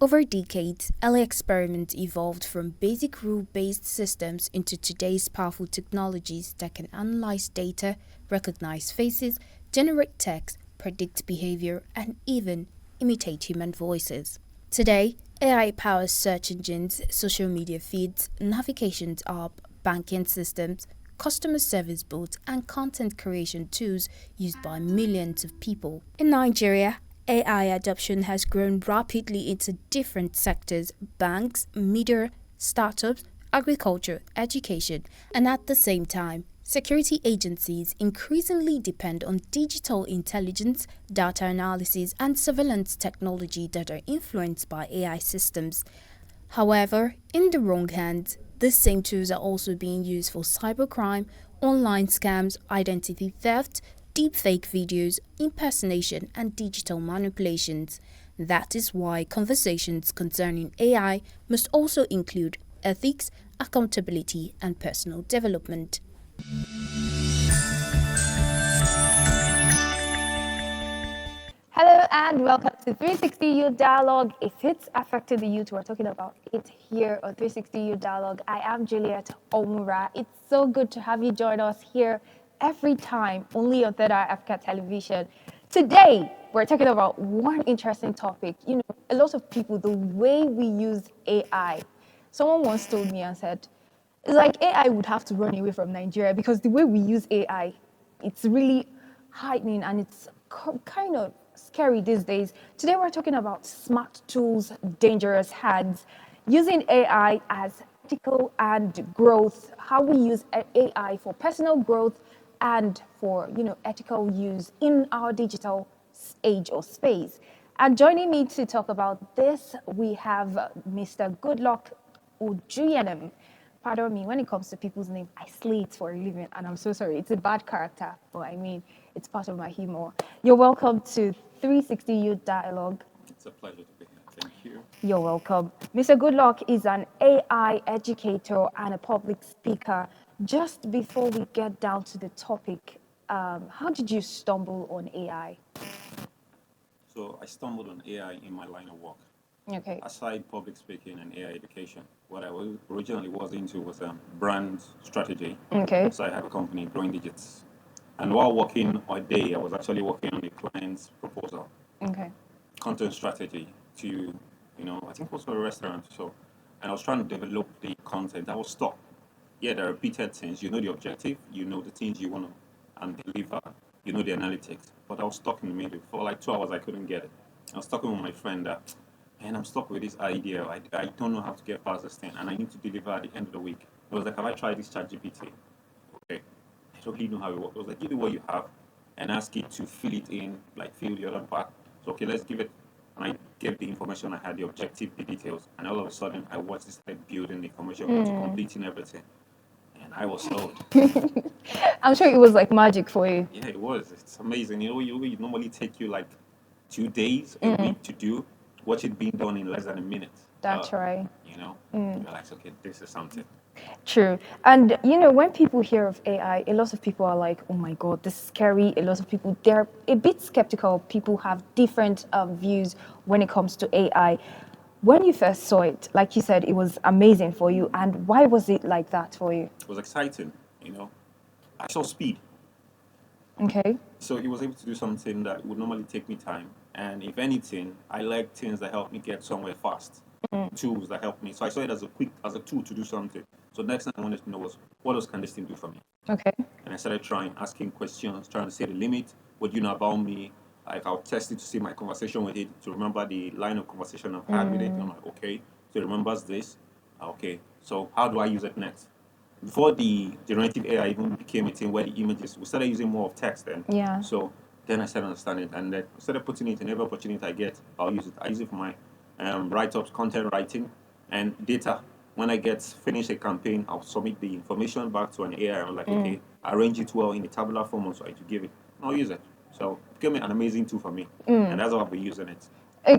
Over decades, early experiments evolved from basic rule-based systems into today's powerful technologies that can analyze data, recognize faces, generate text, predict behavior, and even imitate human voices. Today, AI powers search engines, social media feeds, navigation apps, banking systems, customer service bots, and content creation tools used by millions of people. In Nigeria, AI adoption has grown rapidly into different sectors: banks, media, startups, agriculture, education, and at the same time, security agencies increasingly depend on digital intelligence, data analysis, and surveillance technology that are influenced by AI systems. However, in the wrong hands, these same tools are also being used for cybercrime, online scams, identity theft, deepfake videos, impersonation, and digital manipulations. That is why conversations concerning AI must also include ethics, accountability, and personal development. Hello and welcome to 360 Youth Dialogue. If it's affecting the youth, we're talking about it here on 360 Youth Dialogue. I am Juliet Omura. It's so good to have you join us here every time, only on Third Eye Africa Television. Today, we're talking about one interesting topic. You know, a lot of people, the way we use AI. Someone once told me and said, it's like AI would have to run away from Nigeria because the way we use AI, it's really heightening and it's kind of scary these days. Today we're talking about smart tools, dangerous hands, using AI as ethical and growth, how we use AI for personal growth and for ethical use in our digital age or space. And joining me to talk about this, we have Mr. Goodluck Ojuyenum. Pardon me, when it comes to people's name, I slay it for a living, and I'm so sorry. It's a bad character, but I mean, it's part of my humor. You're welcome to 360 Youth Dialogue. It's a pleasure to be here. Thank you. You're welcome. Mr. Goodluck is an AI educator and a public speaker. Just before we get down to the topic, how did you stumble on AI? So I stumbled on AI in my line of work. Okay. Aside public speaking and AI education, what I originally was into was brand strategy. Okay. So I had a company, Growing Digits. And while working all day, I was actually working on a client's proposal, Okay. content strategy to, I think it was for a restaurant. So, and I was trying to develop the content. I was stuck. Yeah, there are repeated things. You know the objective, you know the things you want to deliver, you know the analytics. But I was stuck in the middle. For like 2 hours, I couldn't get it. I was talking with my friend that, man, I'm stuck with this idea. I don't know how to get past this thing, and I need to deliver at the end of the week. I was like, have I tried this ChatGPT? Okay. I don't really know how it works. I was like, give me what you have and ask it to fill it in, like fill the other part. So, okay, let's give it. And I gave the information, I had the objective, the details, and all of a sudden, I watched this like building the information, to completing everything. And I was sold. I'm sure it was like magic for you. Yeah, it was. It's amazing. You normally take you like 2 days, a week to do. Watch it being done in less than a minute. That's right. You're like, okay, this is something. True. And when people hear of AI, a lot of people are like, oh my God, this is scary. A lot of people, they're a bit skeptical. People have different views when it comes to AI. When you first saw it, like you said, it was amazing for you. And why was it like that for you? It was exciting, I saw speed. Okay. So it was able to do something that would normally take me time. And if anything, I like things that help me get somewhere fast. Tools that help me. So I saw it as a tool to do something. So next thing I wanted to know was, what else can this thing do for me? Okay. And I started asking questions, trying to see the limit. What do you know about me? Like, I'll test it to see my conversation with it, to remember the line of conversation I've had with it. And I'm like, okay, so it remembers this. Okay, so how do I use it next? Before the generative AI even became a thing where the images, we started using more of text then. Yeah. So then I started understanding, and then I started putting it in every opportunity I get. I'll use it. I use it for my write-ups, content writing, and data. When I get finish a campaign, I'll submit the information back to an AI. I'm like, okay, arrange it well in a tabular form so I to give it. I'll use it. So it became an amazing tool for me, and that's how I'll be using it.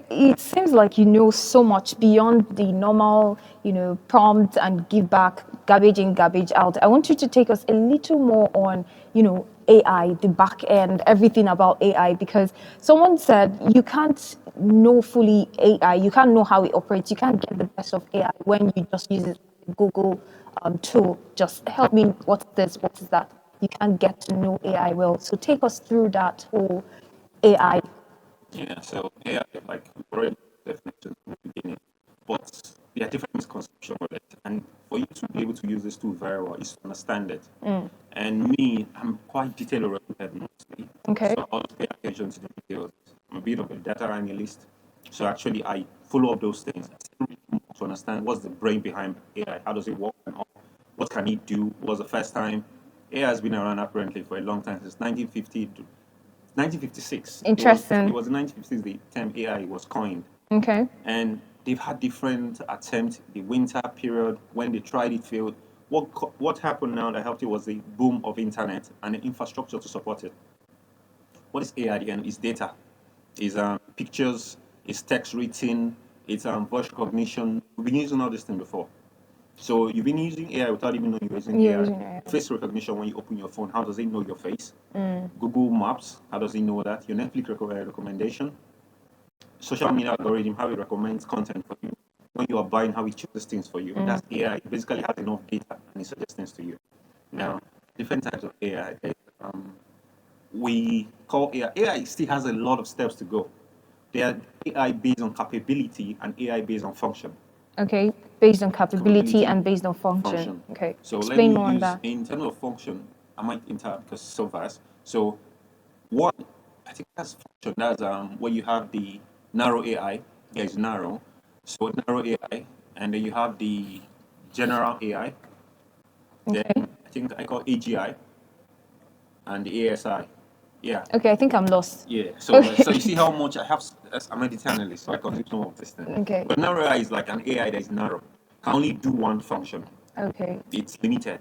It seems like you know so much beyond the normal, prompt and give back, garbage in, garbage out. I want you to take us a little more on, AI, the back end, everything about AI, because someone said you can't know fully AI, you can't know how it operates, you can't get the best of AI when you just use it as a Google tool. Just help me, what's this, what is that? You can't get to know AI well. So take us through that whole AI. Yeah, so AI, like we already definition from the beginning, but there are different misconceptions with it. And for you to be able to use this tool very well is to understand it. And me, I'm quite detail oriented mostly. Okay. So I always pay attention to the details. I'm a bit of a data analyst. So actually I follow up those things. I still read more to understand what's the brain behind AI, how does it work, and all. What can it do? What was the first time? AI has been around apparently for a long time, since 1950 to 1956. Interesting. It was in 1956 the term AI was coined, Okay. and they've had different attempts. The winter period when they tried it failed. What happened now that helped it was the boom of internet and the infrastructure to support it. What is AI again? It's data, it's pictures, it's text written, it's voice recognition. We've been using all this thing before. So you've been using AI without even knowing you're using You're AI. using AI. Face recognition when you open your phone, how does it know your face? Google Maps, how does it know that? Your Netflix recommendation. Social media algorithm, how it recommends content for you. When you are buying, how it chooses things for you. That's AI. It basically has enough data and it suggests things to you. Now, different types of AI. We call AI. AI still has a lot of steps to go. There are AI based on capability and AI based on function. Okay. Based on capability Capability, and based on function. function. Okay. So let Explain me more on use, that. in terms of function, I might interrupt because it's so vast. So one, I think that's function. That's where you have the narrow AI. There's narrow. So narrow AI, and then you have the general AI. Then Okay. I think I call AGI and the ASI. Yeah. Okay, I think I'm lost. Yeah. So Okay. so you see how much I have. I'm a data analyst, so I consume some of this thing. Okay. But narrow AI is like an AI that is narrow. Can only do one function. Okay. It's limited.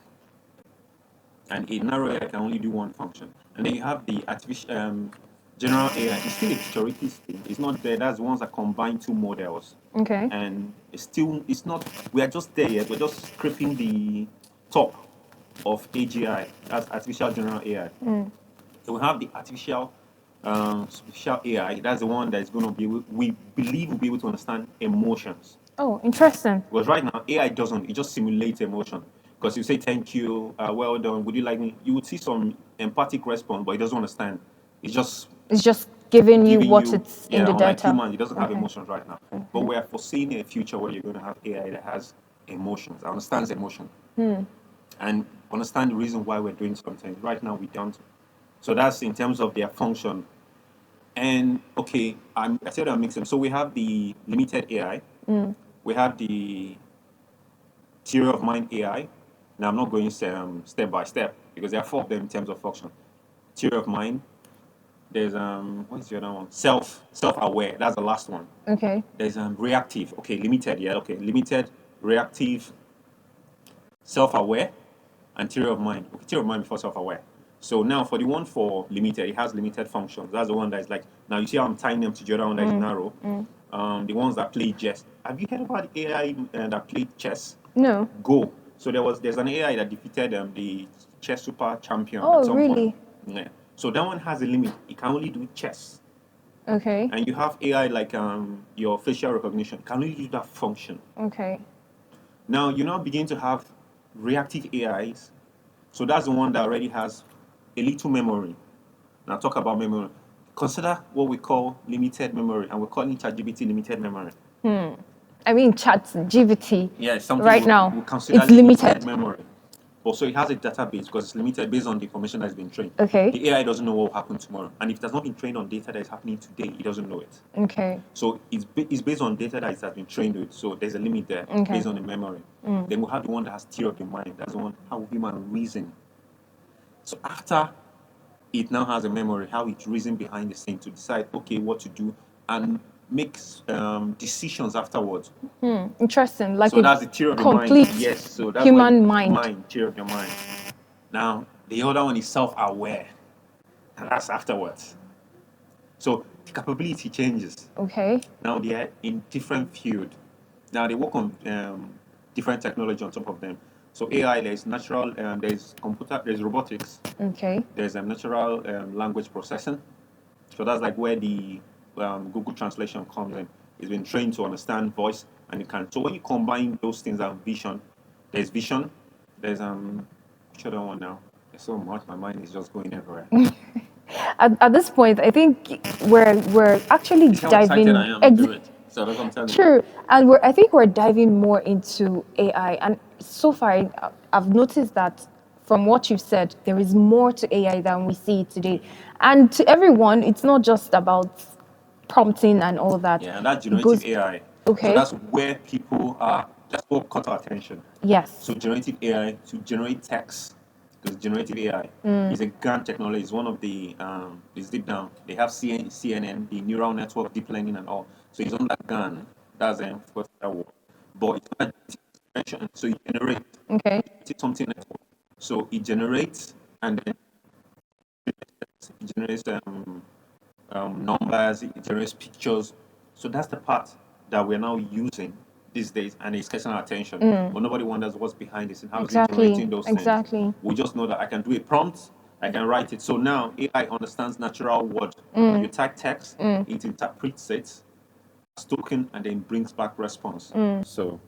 And a narrow AI can only do one function. And then you have the artificial general AI. It's still a theoretical thing. It's not there. That's the ones that combine two models. Okay. And it's not. We are just there yet. We're just scraping the top of AGI. That's artificial general AI. So we have the artificial AI. That's the one that is going to be. We believe will be able to understand emotions. Oh, interesting. Because right now AI doesn't. It just simulates emotion. Because you say thank you, well done, would you like me? You would see some empathic response, but it doesn't understand. It's just It's just giving you giving what you, it's in yeah, the unlike data. humans, it doesn't have Okay. emotions right now. But we are foreseeing a future where you're going to have AI that has emotions, that understands emotion, and understand the reason why we're doing something. Right now we don't. So that's in terms of their function. And okay, I said I'm mixing. So we have the limited AI, we have the theory of mind AI. Now I'm not going step by step because there are four of them in terms of function. Theory of mind. There's what's the other one? Self-aware. That's the last one. Okay. There's reactive. Okay, limited. Yeah. Okay, limited, reactive, self-aware, and theory of mind. Okay, theory of mind before self-aware. So now for the one for limited, it has limited functions. That's the one that is like, now you see how I'm tying them to the other one that is narrow. The ones that play chess. Have you heard about the AI that played chess? No. Go. So there's an AI that defeated the chess super champion Oh, at some really? point. Yeah. So that one has a limit. It can only do chess. Okay. And you have AI like your facial recognition. It can only do that function. Okay. Now you now begin to have reactive AIs. So that's the one that already has a little memory. Now talk about memory. Consider what we call limited memory, and we're calling ChatGPT limited memory. I mean, ChatGPT Yeah, it's something right now, we consider it's limited. memory. Also, it has a database because it's limited based on the information that's been trained. Okay. The AI doesn't know what will happen tomorrow. And if it has not been trained on data that is happening today, it doesn't know it. Okay. So it's based on data that it has been trained with. So there's a limit there Okay. based on the memory. Then we have the one that has theory of the mind. That's the one how human reason. So after it now has a memory, how it reason behind the scene to decide, okay, what to do and makes decisions afterwards. Interesting. Like So a that's the theory of the mind. complete Yes, so that's human why mind. theory of your mind. Now, the other one is self-aware, and that's afterwards. So the capability changes. Okay. Now they are in different field. Now they work on different technology on top of them. So AI, there's natural, there's computer, there's robotics, Okay. there's natural language processing. So that's like where the Google Translation comes in. It's been trained to understand voice, and it can. So when you combine those things and vision, there's vision, there's which other one now? There's so much. My mind is just going everywhere. At this point, I think we're actually It's how diving. excited I am to do it. So that's what I'm telling you. True, and I think we're diving more into AI, and so far I've noticed that from what you've said, there is more to AI than we see today. And to everyone, it's not just about prompting and all that. Yeah, and that's It generative goes AI. okay. So that's where people are. That's what caught our attention. Yes. So generative AI to generate text, because generative AI is a GAN technology. It's one of the it's deep down. They have CNN, the neural network, deep learning, and all. So it's on that GAN. That's what's that word? But it's not generation. So you generate. Okay. It's something network. So it generates and then it generates numbers, it generates pictures. So that's the part that we're now using these days, and it's catching our attention. But nobody wonders what's behind this and how Exactly. it's generating those things. Exactly. We just know that I can do a prompt, I can write it. So now AI understands natural word. You type text, it interprets it as token, and then brings back response. So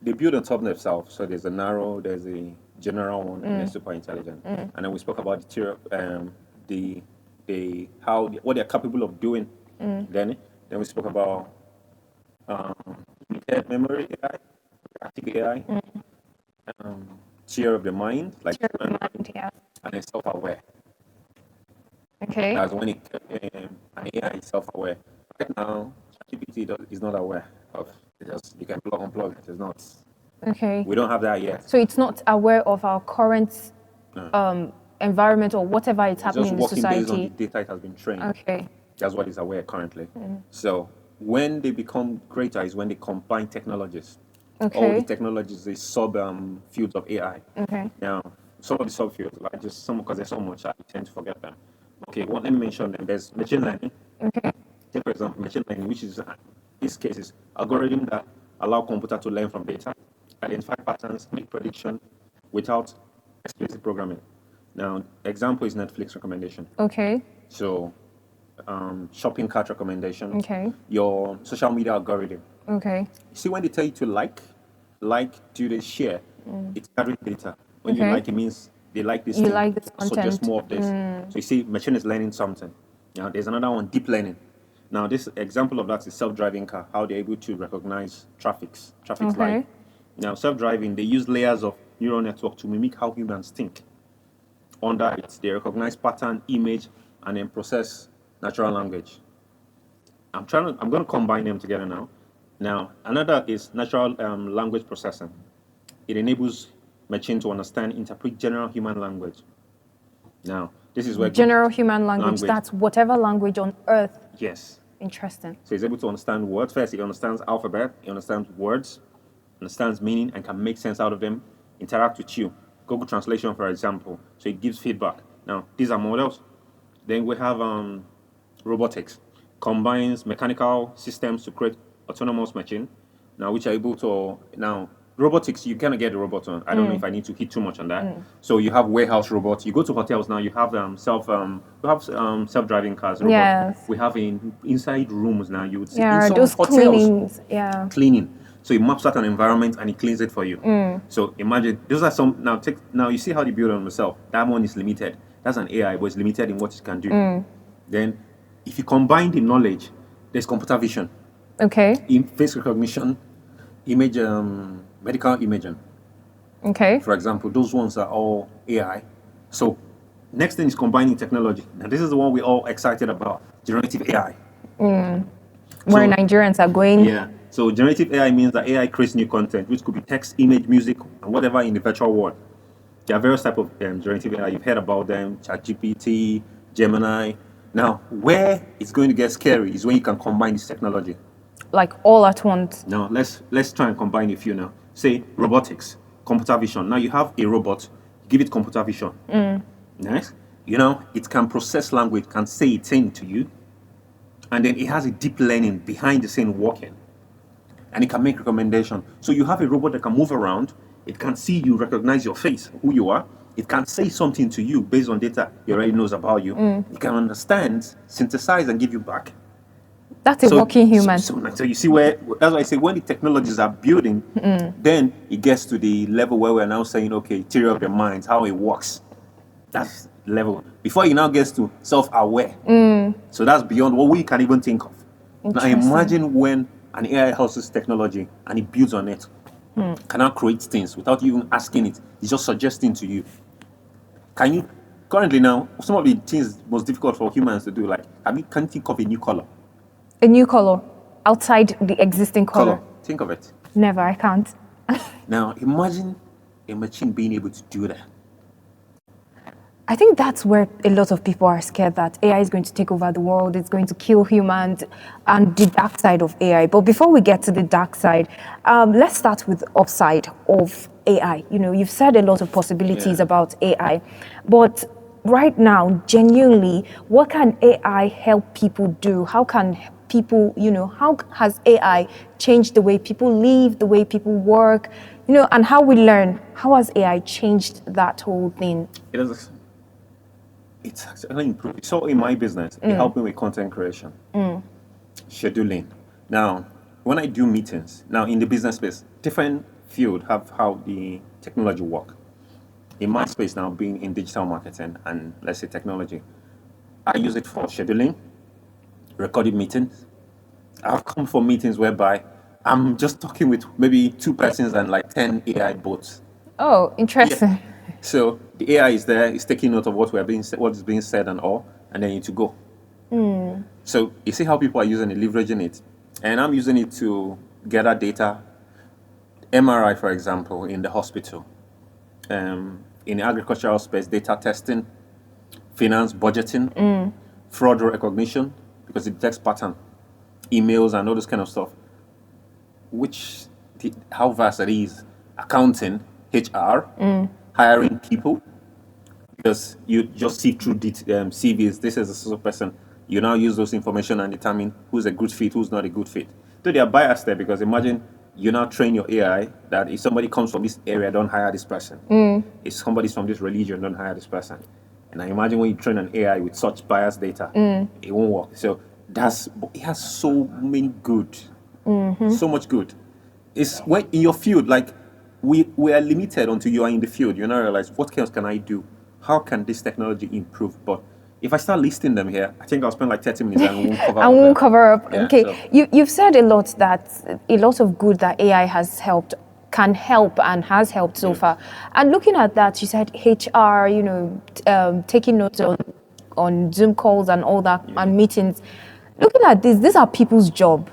they build on top of themselves. So there's a narrow, there's a general one, and a super intelligent. And then we spoke about what they're capable of doing. Then we spoke about limited memory AI, active AI, tier of the mind, like human mind, Yeah. and then self-aware. Okay. That's when an AI is self-aware. Right now, GPT is not aware of. You can plug and plug it. It's not. Okay. We don't have that yet. So it's not aware of our current No. environment or whatever is It's happening just in the working based on the society. data it has been trained. Okay. That's what is aware currently. So when they become greater is when they combine technologies. All the Okay. technologies, the sub fields of AI. Okay. Now, some of the subfields, like just some, because there's so much, I tend to forget them. Okay, well, let me mention them. There's machine learning. Okay. Take, for example, machine learning, which is, this case, is algorithm that allow computer to learn from data, identify patterns, make prediction without explicit programming. Now, example is Netflix recommendation. Okay. So, shopping cart recommendation. Okay. Your social media algorithm. Okay. See, when they tell you to like, do they share? It's gathering data. When you Okay. like, it means they like this You thing. like this So just content. more of this. So you see, machine is learning something. Now there's another one, deep learning. Now this example of that is self-driving car. How they're able to recognize traffic Okay. light. Now self-driving, they use layers of neural network to mimic how humans think. Under it, they recognize pattern, image, and then process natural language. I'm going to combine them together now. Now, another is natural language processing. It enables machine to understand, interpret general human language. Now, this is where General human language. That's whatever language on earth. Yes. Interesting. So he's able to understand words. First, he understands alphabet, he understands words, understands meaning, and can make sense out of them, interact with you. Google Translation, for example. So it gives feedback. Now, these are models. Then we have robotics. Combines mechanical systems to create autonomous machine. Now, which are able to robotics. You cannot get the robot on. I don't know if I need to hit too much on that. So you have warehouse robots. You go to hotels now. You have self-driving cars. Robots. Yes. We have inside rooms now. You would see Yeah. in some Those hotels cleanings. Yeah. cleaning. So it maps out an environment and it cleans it for you. So imagine those are some now you see how they build on themselves. That one is limited. That's an AI, but it's limited in what it can do. Then if you combine the knowledge, there's computer vision, Okay. face recognition, image, medical imaging. Okay. For example, those ones are all AI. So next thing is combining technology. Now this is the one we're all excited about, generative AI. Where Nigerians are going. Yeah. So generative AI means that AI creates new content, which could be text, image, music, and whatever in the virtual world. There are various types of generative AI. You've heard about them, ChatGPT, Gemini. Now, where it's going to get scary is when you can combine this technology. Like all at once. Now, let's try and combine a few now. Say robotics, computer vision. Now you have a robot, give it computer vision. Nice. It can process language, can say a thing to you, and then it has a deep learning behind the scene working, and it can make recommendation. So you have a robot that can move around, It can see you, recognize your face, who you are. It can say something to you based on data it already knows about you. It can understand, synthesize, and give you back. That's a working human. So you see where, that's why I say when the technologies are building, then it gets to the level where we're now saying, okay, theory of the mind, how it works. That's level. Before it now gets to self-aware. So that's beyond what we can even think of. Now imagine when an AI houses technology and it builds on it. Can now create things without even asking it. It's just suggesting to you. Can you currently now some of the things most difficult for humans to do, like can you think of a new color? A new color outside the existing color. Think of it. Never, I can't. Now imagine a machine being able to do that. I think that's where a lot of people are scared that AI is going to take over the world, it's going to kill humans, and the dark side of AI. But before we get to the dark side, let's start with the upside of AI. You know, you've said a lot of possibilities about AI, but right now, genuinely, what can AI help people do? How can people, how has AI changed the way people live, the way people work, and how we learn? How has AI changed that whole thing? It's actually improved. So in my business, it helped me with content creation, scheduling. Now, when I do meetings, now in the business space, different field have how the technology work. In my space now, being in digital marketing and let's say technology, I use it for scheduling, recording meetings. I've come for meetings whereby I'm just talking with maybe 2 persons and like 10 AI bots. Oh, interesting. Yeah. So the AI is there, it's taking note of what is being said and all, and then you to go. So you see how people are using it, leveraging it. And I'm using it to gather data. MRI, for example, in the hospital. In the agricultural space, data testing, finance, budgeting, fraud recognition, because it detects pattern, emails and all this kind of stuff. How vast it is. Accounting, HR, hiring people, because you just see through CVs. This is a sort of person. You now use those information and determine who's a good fit, who's not a good fit. So they are biased there, because imagine you now train your AI that if somebody comes from this area, don't hire this person. If somebody's from this religion, don't hire this person. And I imagine when you train an AI with such biased data, it won't work. So it has so many good, so much good. It's when in your field, like we are limited until you are in the field. You now realize, what else can I do? How can this technology improve? But if I start listing them here, I think I'll spend like 30 minutes and won't cover. I won't cover up. Yeah, okay, so. You've said a lot of good that AI has helped, can help, and has helped so far. And looking at that, you said HR, taking notes on Zoom calls and all that, and meetings. Looking at these are people's job,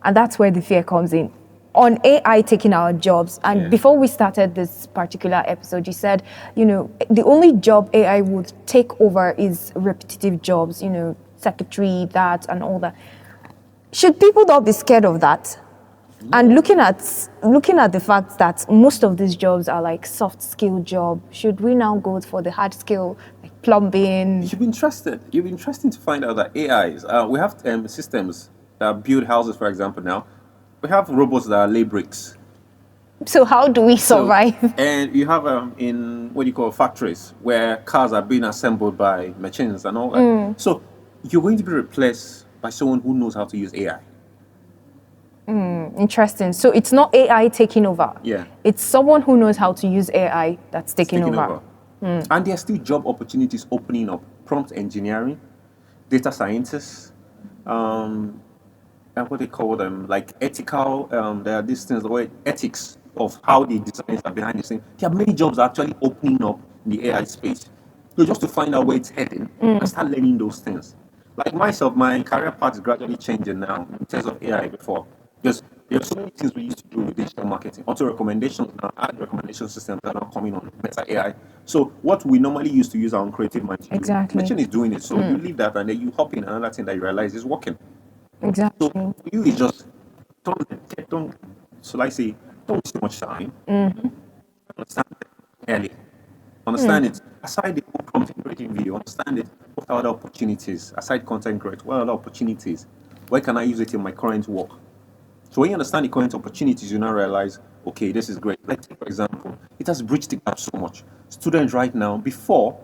and that's where the fear comes in. On AI taking our jobs. And before we started this particular episode, you said, the only job AI would take over is repetitive jobs, secretary, that, and all that. Should people not be scared of that? And looking at the fact that most of these jobs are like soft skill job, should we now go for the hard skill, like plumbing? You've been interesting to find out that AIs, we have systems that build houses, for example. Now we have robots that lay bricks. So how do we survive? And you have in what you call factories where cars are being assembled by machines and all that. So you're going to be replaced by someone who knows how to use AI. Interesting. So it's not AI taking over. Yeah. It's someone who knows how to use AI that's taking over. And there are still job opportunities opening up. Prompt engineering, data scientists, and what they call them, like ethical, there are these things, the way ethics of how the designers are behind the scenes. There are many jobs actually opening up in the AI space. So just to find out where it's heading and start learning those things. Like myself, my career path is gradually changing now in terms of AI before. Because there are so many things we used to do with digital marketing. Auto recommendations now, ad recommendation systems are now coming on Meta AI. So what we normally used to use our own creative mind to do, machine is doing it. So you leave that and then you hop in another thing that you realize is working. Exactly. So for you, it's just don't so I say, don't waste too much time. Understand it early. Understand it. Aside the whole content creating video, understand it. What are other opportunities? Aside content create, what are other opportunities? Where can I use it in my current work? So when you understand the current opportunities, you now realize, okay, this is great. Let's take, for example, it has bridged the gap so much. Students right now, before,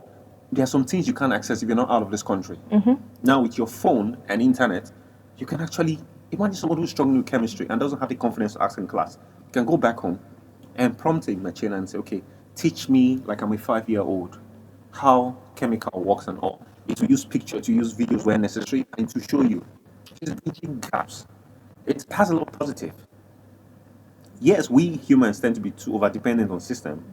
there are some things you can't access if you're not out of this country. Now with your phone and internet, you can actually imagine someone who's struggling with chemistry and doesn't have the confidence to ask in class. You can go back home and prompt a machine and say, okay, teach me like I'm a 5-year-old how chemical works and all. It will use picture, to use videos where necessary, and to show you. It's bridging gaps. It has a lot of positive. Yes, we humans tend to be too over dependent on system,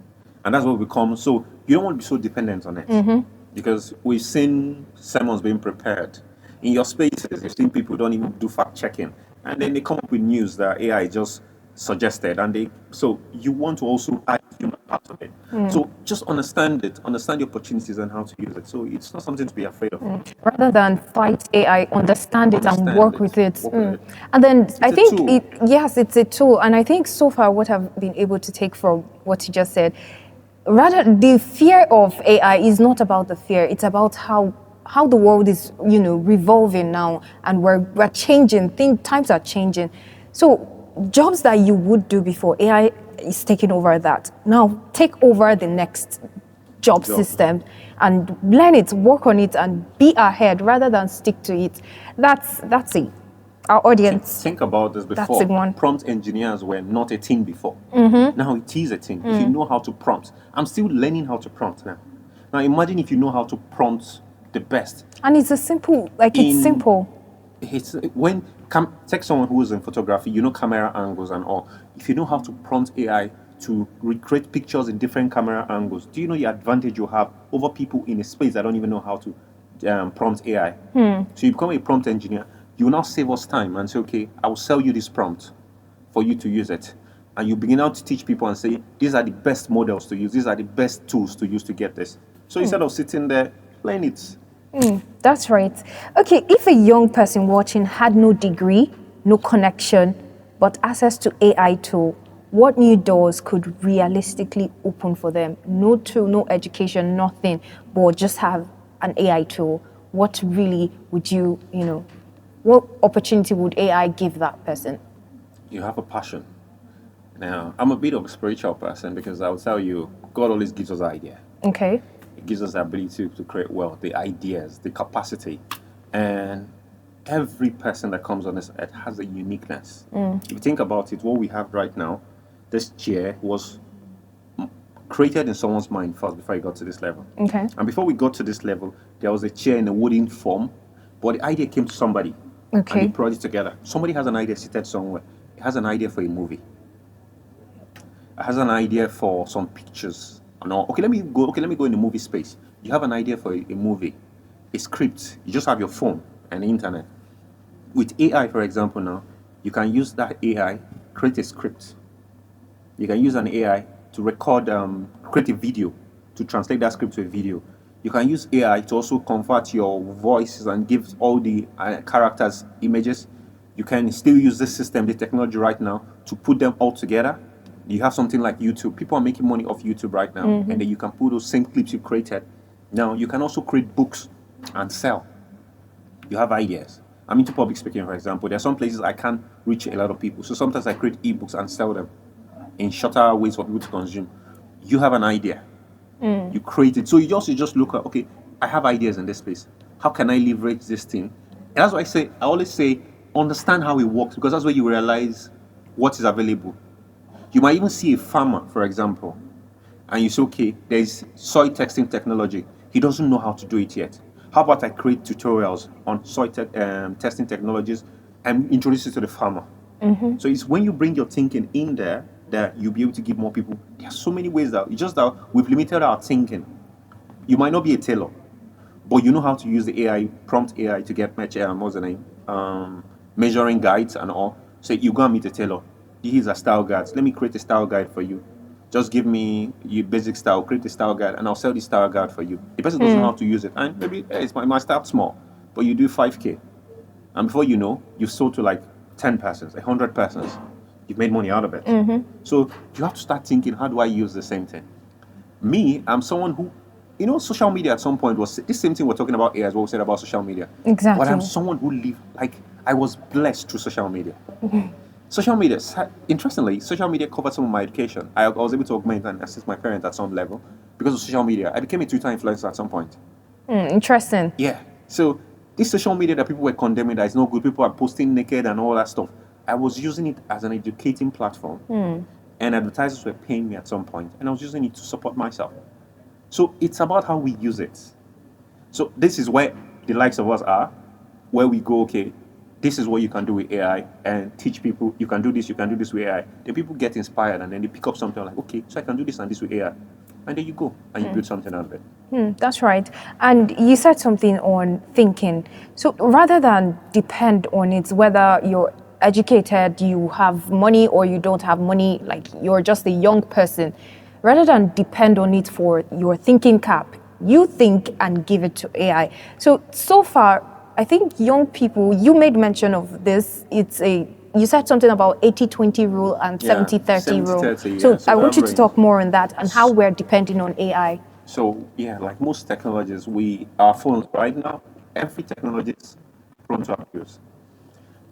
and that's what we become. So you don't want to be so dependent on it, because we've seen sermons being prepared in your spaces. You've seen people don't even do fact checking, and then they come up with news that AI just suggested, and they so you want to also add human part of it. So just understand it, understand the opportunities and how to use it. So it's not something to be afraid of. Rather than fight AI, understand it and Understand work it, with it. work with it. And then I a think tool. yes, it's a tool. And I think so far what I've been able to take from what you just said, rather the fear of AI is not about the fear. It's about how the world is, revolving now, and we're changing. Times are changing. So jobs that you would do before, AI is taking over that. Now take over the next job system and learn it, work on it, and be ahead rather than stick to it. That's it. Our audience. Think about this That's before. the one. Prompt engineers were not a thing before. Now it is a thing. If you know how to prompt, I'm still learning how to prompt now. Now imagine if you know how to prompt the best. And it's a simple, it's simple. It's when take someone who is in photography, camera angles and all. If you know how to prompt AI to recreate pictures in different camera angles, do you know the advantage you have over people in a space that don't even know how to prompt AI? So you become a prompt engineer. You will now save us time and say, okay, I will sell you this prompt for you to use it. And you begin out to teach people and say, these are the best models to use. These are the best tools to use to get this. So instead of sitting there, learn it. That's right. Okay, if a young person watching had no degree, no connection, but access to AI tool, what new doors could realistically open for them? No tool, no education, nothing, but just have an AI tool. What really would what opportunity would AI give that person? You have a passion. Now, I'm a bit of a spiritual person because I will tell you, God always gives us idea. Okay. It gives us the ability to create wealth, the ideas, the capacity. And every person that comes on this earth has a uniqueness. If you think about it, what we have right now, this chair was created in someone's mind first before it got to this level. Okay. And before we got to this level, there was a chair in a wooden form, but the idea came to somebody. Okay. And they brought it together. Somebody has an idea seated somewhere. It has an idea for a movie. It has an idea for some pictures. No, okay, let me go in the movie space. You have an idea for a movie, a script. You just have your phone and the internet. With AI, for example, now, you can use that AI, create a script. You can use an AI to record, create a video, to translate that script to a video. You can use AI to also convert your voices and give all the characters images. You can still use this system, the technology right now, to put them all together. You have something like YouTube. People are making money off YouTube right now, and then you can put those same clips you created. Now, you can also create books and sell. You have ideas. I'm into public speaking, for example. There are some places I can't reach a lot of people, so sometimes I create ebooks and sell them in shorter ways for people to consume. You have an idea. You create it. So you just look at, okay, I have ideas in this space. How can I leverage this thing? And that's why I always say, understand how it works, because that's where you realize what is available. You might even see a farmer, for example, and you say, okay, there's soil testing technology. He doesn't know how to do it yet. How about I create tutorials on soil testing technologies and introduce it to the farmer? So it's when you bring your thinking in there that you'll be able to give more people. There are so many ways it's just that we've limited our thinking. You might not be a tailor, but you know how to use the AI, prompt AI to get what's the name? Measuring guides and all. So you go and meet a tailor. These are style guides. Let me create a style guide for you. Just give me your basic style, create a style guide, and I'll sell the style guide for you. The person doesn't know how to use it. And maybe it might start small, but you do 5K. And before you know, you've sold to like 10 persons, 100 persons. You've made money out of it. So you have to start thinking, how do I use the same thing? Me, I'm someone who, social media at some point was this same thing we're talking about here as what we said about social media. Exactly. But I'm someone who I was blessed through social media. Social media, interestingly, social media covered some of my education. I was able to augment and assist my parents at some level because of social media. I became a Twitter influencer at some point. Interesting. Yeah. So this social media that people were condemning that is not good, people are posting naked and all that stuff. I was using it as an educating platform, and advertisers were paying me at some point, and I was using it to support myself. So it's about how we use it. So this is where the likes of us are, where we go, okay, this is what you can do with AI, and teach people you can do this with AI. Then people get inspired and then they pick up something like, okay, so I can do this and this with AI. And there you go, and you build something out of it. That's right. And you said something on thinking. So rather than depend on it, whether you're educated, you have money, or you don't have money, like you're just a young person, rather than depend on it for your thinking cap, you think and give it to AI. So far, I think young people, you made mention of this. You said something about 80-20 rule and 70-30 rule. 70-30, So yeah. So I want you to average. talk more on that and how we're depending on AI. So yeah, like most technologies, our phones right now, every technology is prone to abuse.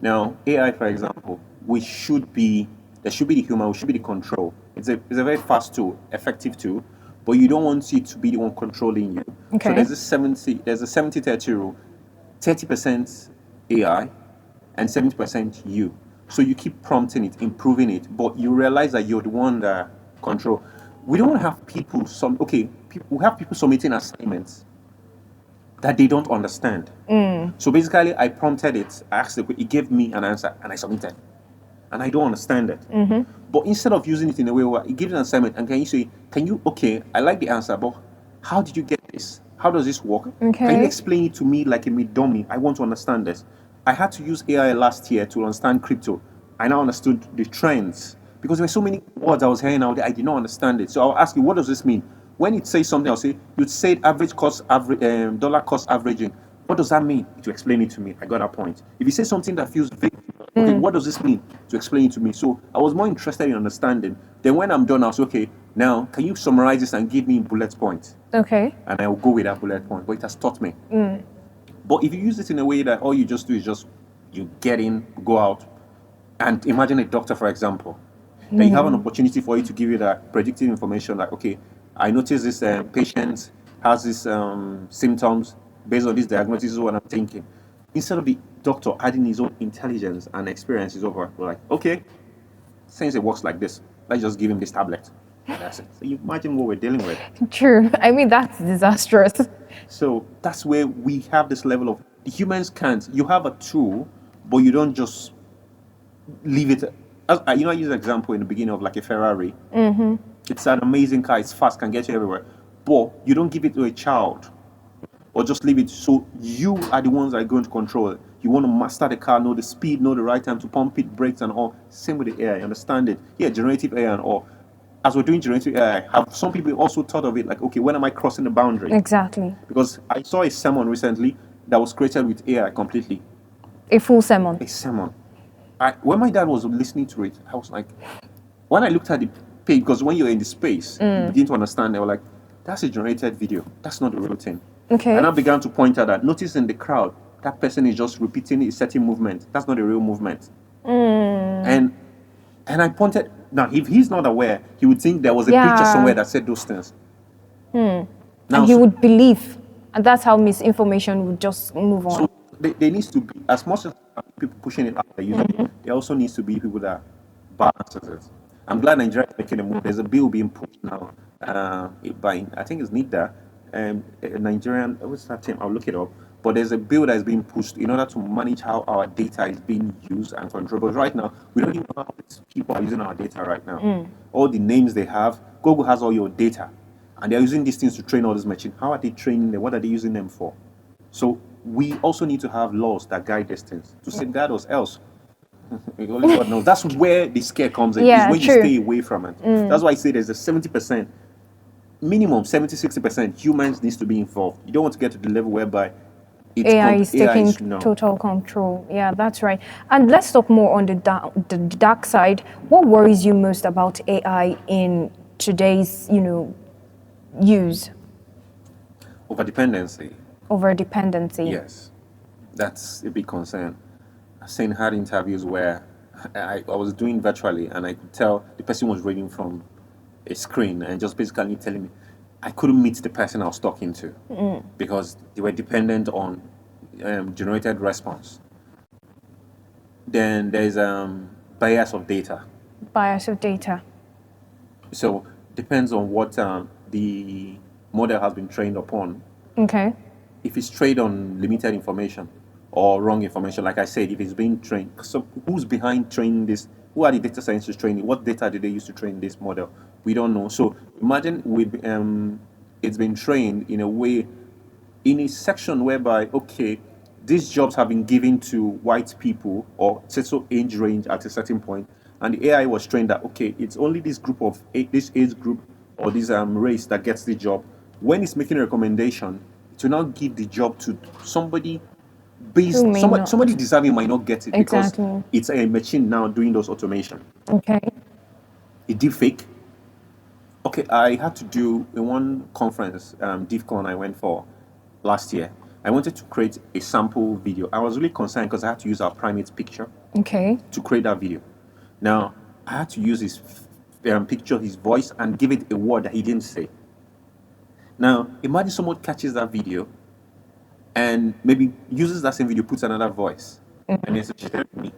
Now, AI, for example, there should be the human, we should be the control. It's a very fast tool, effective tool, but you don't want it to be the one controlling you. Okay. So there's a 70-30 rule, 30% AI and 70% you. So you keep prompting it, improving it, but you realize that you're the one that control. We don't have people we have people submitting assignments that they don't understand. So basically, I prompted it, I asked it gave me an answer, and I submitted. And I don't understand it. But instead of using it in a way where it gives an assignment, and okay, I like the answer, but how did you get this? How does this work? Can Okay. you explain it to me like a mid-dummy? I want to understand this. I had to use AI last year to understand crypto. I now understood the trends because there were so many words I was hearing out there, I did not understand it. So I'll ask you, what does this mean? When it says something, I'll say, you'd say dollar cost averaging. What does that mean? To explain it to me. I got that point. If you say something that feels vague, okay, what does this mean? To explain it to me. So I was more interested in understanding. Then when I'm done, I'll say, okay, now can you summarize this and give me bullet points? Okay. And I will go with that bullet point. But it has taught me. But if you use it in a way that all you just do is just you get in, go out, and imagine a doctor, for example, that you have an opportunity for you to give you that predictive information, like, okay, I notice this patient has these symptoms based on this diagnosis, this is what I'm thinking. Instead of the doctor adding his own intelligence and experiences over, we're like, okay, since it works like this, let's just give him this tablet. And that's it. So you imagine what we're dealing with. True. I mean, that's disastrous. So that's where we have this level of the humans can't. You have a tool, but you don't just leave it. I use an example in the beginning of like a Ferrari. It's an amazing car. It's fast, can get you everywhere. But you don't give it to a child, or just leave it. So you are the ones that are going to control it. You want to master the car, know the speed, know the right time to pump it, brakes and all. Same with the AI, understand it. Yeah, generative AI and all. As we're doing generative AI, have some people also thought of it like, okay, when am I crossing the boundary? Exactly. Because I saw a sermon recently that was created with AI completely. A full sermon. A sermon. When my dad was listening to it, I was like, when I looked at the page, because when you're in the space, you begin to understand, they were like, that's a generated video. That's not the real thing. Okay. And I began to point out that, notice in the crowd, that person is just repeating a certain movement. That's not a real movement. And I pointed, now if he's not aware, he would think there was a picture somewhere that said those things. Now, and he would believe. And that's how misinformation would just move on. So there needs to be, as much as people pushing it out there, there also needs to be people that balances it. I'm glad Nigeria is making a move. There's a bill being pushed now by, I think it's NIDA, a Nigerian, what's that team? I'll look it up. But there's a bill that is being pushed in order to manage how our data is being used and controlled. But right now, we don't even know how these people are using our data right now. All the names they have, Google has all your data. And they're using these things to train all this machine. How are they training them? What are they using them for? So we also need to have laws that guide these things to safeguard us. Else, only God knows. That's where the scare comes in. Yeah, is when true. you stay away from it. That's why I say there's a 70%, minimum 70-60% humans needs to be involved. You don't want to get to the level whereby AI is taking total control. Yeah, that's right. And let's talk more on the dark side. What worries you most about AI in today's, use? Overdependency. Overdependency. Yes, that's a big concern. I've seen hard interviews where I was doing virtually, and I could tell the person was reading from a screen and just basically telling me I couldn't meet the person I was talking to because they were dependent on generated response. Then there's bias of data. Bias of data. So depends on what the model has been trained upon. Okay. If it's trained on limited information or wrong information, like I said, if it's being trained, so who's behind training this? Who are the data scientists training? What data did they use to train this model? We don't know. So imagine it's been trained in a way, in a section whereby, okay, these jobs have been given to white people or certain age range at a certain point, and the AI was trained that, okay, it's only this group of this age group or this race that gets the job. When it's making a recommendation, to now give the job to somebody based Who may not. somebody deserving might not get it because Exactly. it's a machine now doing those automation. Okay. A deep fake. Okay, I had to do in one conference, DeepCon I went for last year. I wanted to create a sample video. I was really concerned because I had to use our primate's picture Okay. to create that video. Now, I had to use his picture, his voice, and give it a word that he didn't say. Now, imagine someone catches that video and maybe uses that same video, puts another voice, and it's me.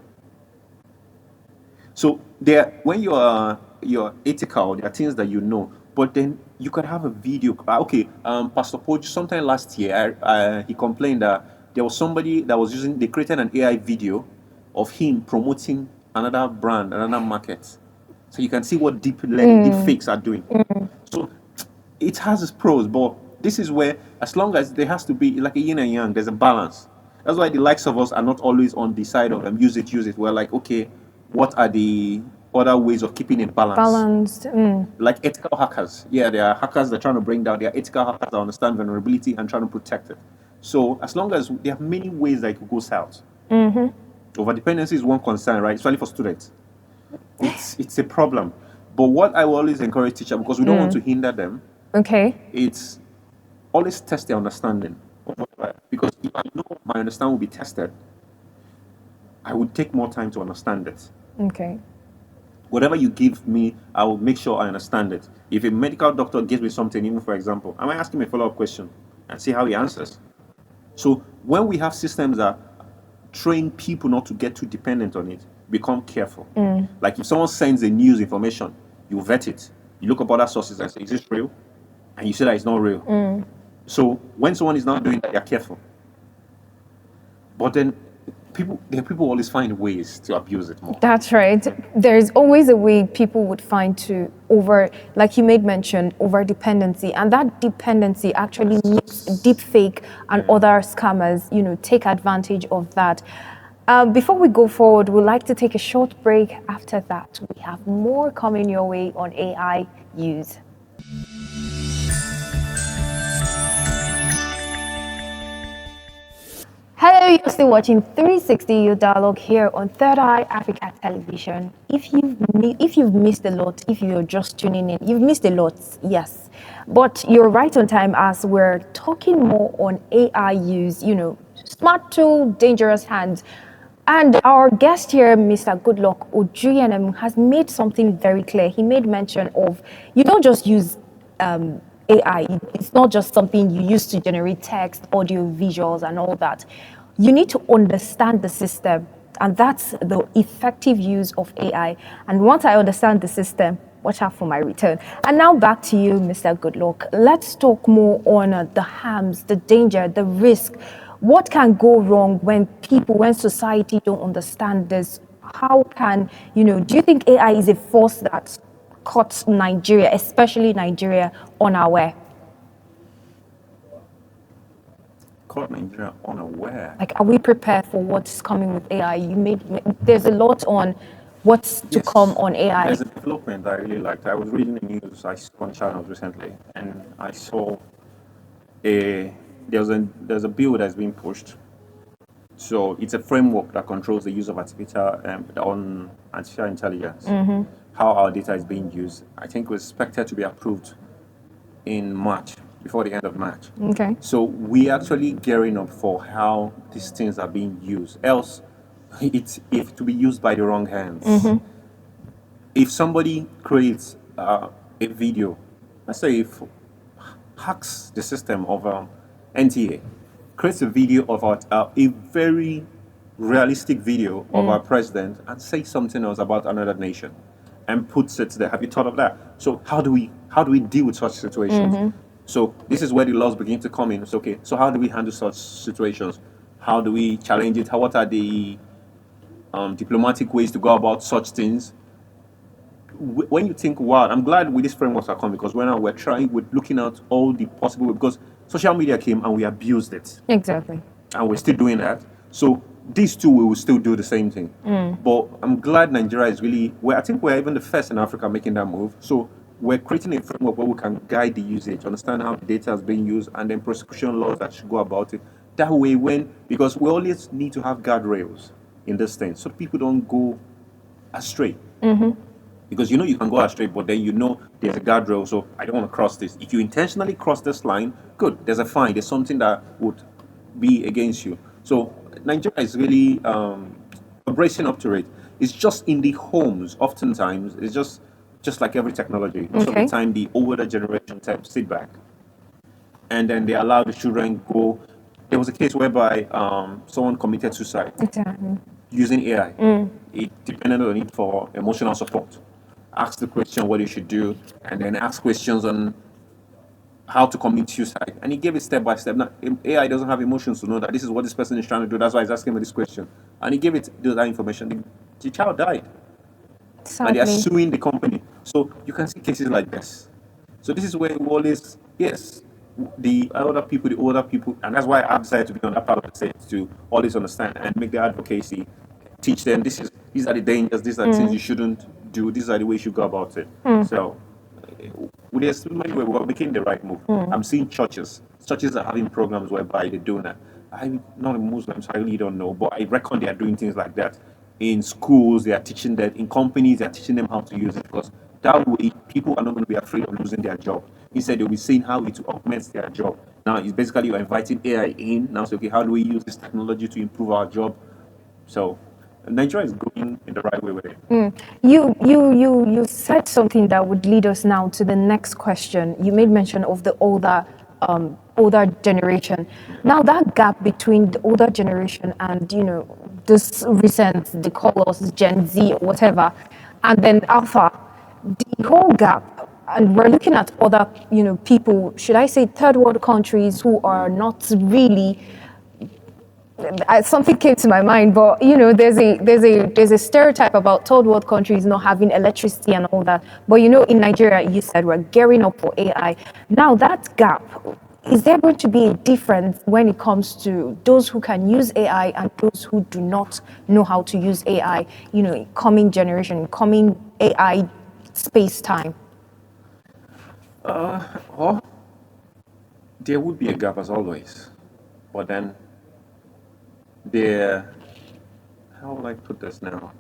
So there, when you're ethical, there are things that you know, but then you could have a video. Okay, Pastor Poach, sometime last year, he complained that there was somebody that was using. They created an AI video of him promoting another brand, another market. So you can see what deep fakes are doing. So it has its pros, but this is where, as long as there has to be like a yin and yang, there's a balance. That's why the likes of us are not always on the side of use it. We're like, okay, what are the other ways of keeping it balanced? Balanced. Like ethical hackers. Yeah, there are hackers that are trying to bring down. There are ethical hackers that understand vulnerability and trying to protect it. So as long as there are many ways that it could go south. Over dependency is one concern, right? Especially for students. It's a problem. But what I will always encourage teachers, because we don't want to hinder them, Okay. it's always test their understanding of whatever. Because if I know my understanding will be tested, I would take more time to understand it. Okay. Whatever you give me, I will make sure I understand it. If a medical doctor gives me something, even for example, I might ask him a follow-up question and see how he answers. So when we have systems that train people not to get too dependent on it, become careful. Like if someone sends a news information, you vet it. You look up other sources and say, is this real? And you say that it's not real. So when someone is not doing that, they're careful. But then people always find ways to abuse it more. That's right. There's always a way people would find to like you made mention, over dependency, and that dependency actually makes deepfake and other scammers, take advantage of that. Before we go forward, we'd like to take a short break. After that, we have more coming your way on AI use. Hello, you're still watching 360 Youth Dialogue here on Third Eye Africa Television. If you've missed a lot, if you're just tuning in, you've missed a lot, yes. But you're right on time as we're talking more on AI use, smart tool, dangerous hands. And our guest here, Mr. Goodluck Ojuyenum, has made something very clear. He made mention of you don't just use AI. It's not just something you use to generate text, audio, visuals, and all that. You need to understand the system, and that's the effective use of AI. And once I understand the system, watch out for my return. And now back to you, Mr. Goodluck. Let's talk more on the harms, the danger, the risk. What can go wrong when society don't understand this? How can, do you think AI is a force that caught Nigeria, especially Nigeria, unaware? Caught Nigeria unaware. Like, are we prepared for what's coming with AI? There's a lot on what's to come on AI. There's a development I really liked. I was reading the news on channels recently, and I saw there's a bill that's being pushed. So it's a framework that controls the use of artificial intelligence, how our data is being used. I think was expected to be approved in March, before the end of March. Okay. So we actually gearing up for how these things are being used. Else, it's if to be used by the wrong hands. If somebody creates a video, let's say if hacks the system of NTA, creates a video of a very realistic video of our president and say something else about another nation and puts it there. Have you thought of that? So how do we deal with such situations? So this is where the laws begin to come in. It's okay. So how do we handle such situations? How do we challenge it? What are the diplomatic ways to go about such things? When you think, wow, I'm glad with these frameworks are coming because we're looking at all the possible, because social media came and we abused it. Exactly. And we're still doing that. So these two, we will still do the same thing. But I'm glad Nigeria is really, I think we're even the first in Africa making that move. So we're creating a framework where we can guide the usage, understand how the data is being used, and then prosecution laws that should go about it. That way, because we always need to have guardrails in this thing so people don't go astray. Because you can go astray, but then there's a guardrail, so I don't want to cross this. If you intentionally cross this line, good, there's a fine, there's something that would be against you. So Nigeria is really bracing up to it. It's just in the homes, oftentimes, it's just like every technology. Most of the time, the older generation sit back, and then they allow the children go. There was a case whereby someone committed suicide Exactly. using AI. It depended on it for emotional support. Ask the question what you should do, and then ask questions on how to commit suicide. And he gave it step by step. Now, AI doesn't have emotions to know that this is what this person is trying to do. That's why he's asking me this question. And he gave it that information. The child died. And they are Sadly. suing the company. So you can see cases like this. So this is where we always, yes, the older people, and that's why I've decided to be on that part of the state to always understand and make the advocacy, teach them these are the dangers, these are the things you shouldn't do, these are the ways you go about it. So there's many ways we're making the right move. I'm seeing churches are having programs whereby they're doing that. I'm not a Muslim, so I really don't know, but I reckon they are doing things like that. In schools, they are teaching that. In companies, they are teaching them how to use it, because that way people are not going to be afraid of losing their job. Instead, they'll be seeing how it augments their job. Now, it's basically you're inviting AI in. Now, say, okay, how do we use this technology to improve our job? So Nigeria is going in the right way with it. You said something that would lead us now to the next question. You made mention of the older generation. Now that gap between the older generation and this recent, they call us Gen Z or whatever, and then Alpha, the whole gap. And we're looking at other people, should I say third world countries, who are not really, something came to my mind, but there's a stereotype about third world countries not having electricity and all that. But in Nigeria, you said we're gearing up for AI. Now that gap, is there going to be a difference when it comes to those who can use AI and those who do not know how to use AI? Coming generation, coming AI space time. Well, there would be a gap as always, but then how will I put this now?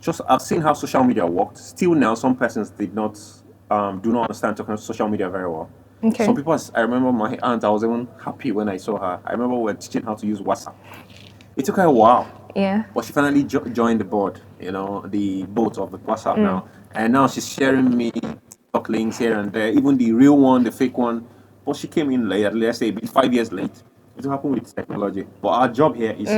Just I've seen how social media worked. Still now, some persons do not understand social media very well. Okay. Some people, I remember my aunt, I was even happy when I saw her. I remember we were teaching how to use WhatsApp. It took her a while. Yeah. But she finally joined the board, the boat of the WhatsApp now. And now she's sharing me TikTok links here and there, even the real one, the fake one. But she came in late, let's say 5 years late. It will happen with technology. But our job here is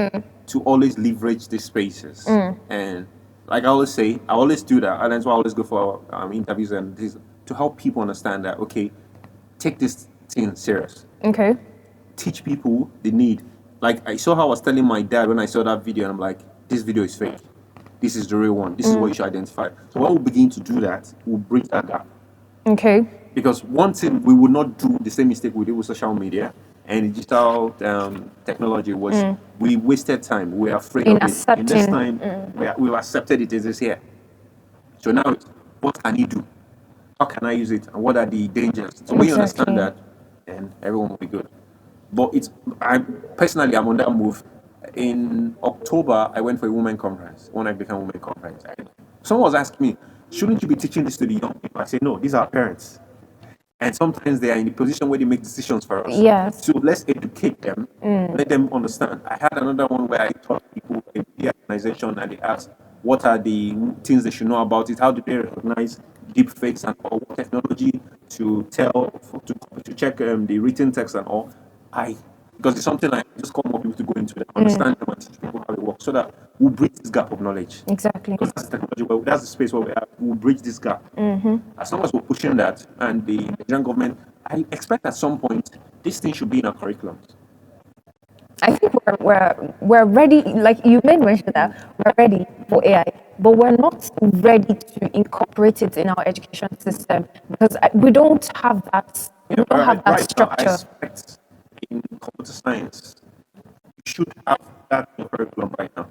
to always leverage these spaces. And like I always say, I always do that. And that's why I always go for interviews and this, to help people understand that, okay, take this thing serious. Okay. Teach people the need. Like I saw how I was telling my dad when I saw that video, and I'm like, this video is fake. This is the real one. This is what you should identify. So when we begin to do that, we'll bridge that gap. Okay. Because one thing we would not do the same mistake we did with social media and digital technology was we wasted time. We were afraid of it. In this time, we've accepted it as is here. So now, what can you do? How can I use it? And what are the dangers? So when you understand that, then everyone will be good. But I'm on that move. In October, I went for a women conference, when I became a women conference. Someone was asking me, shouldn't you be teaching this to the young people? I said, no, these are parents. And sometimes they are in the position where they make decisions for us. Yes. So let's educate them, let them understand. I had another one where I taught people in the organization and they asked, what are the things they should know about it? How do they recognize deep fakes and all? What technology to tell, to check the written text and all? Because it's something I just call more people to go into them, understand them and teach people how it works so that we'll bridge this gap of knowledge. Exactly. Because that's the technology, that's the space where we'll bridge this gap. As long as we're pushing that, and the Nigerian government, I expect at some point this thing should be in our curriculum. I think we're ready. Like you made mention that we're ready for AI, but we're not ready to incorporate it in our education system because we don't have that. We don't have that structure. Now, I expect in computer science, you should have that in your curriculum right now.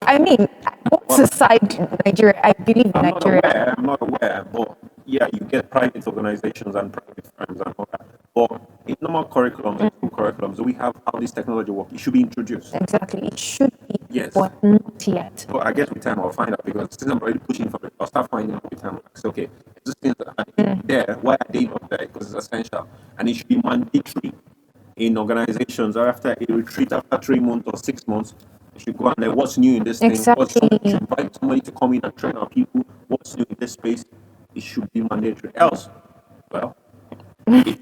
I mean, what's aside Nigeria? I believe in Nigeria. I'm not aware, but yeah, you get private organizations and private firms and all that. But in normal curriculums and school curriculums, we have how this technology works. It should be introduced. Exactly, it should be, Yes. but not yet. But I guess with time I'll find out because since I'm already pushing for it, I'll start finding out with time. Like, okay, these things that are there, why are they not there? Because it's essential. And it should be mandatory in organizations or after a retreat after 3 months or 6 months. You should go and like, what's new in this thing? Exactly. You should invite somebody to come in and train our people. What's new in this space? It should be mandatory. Else, well, it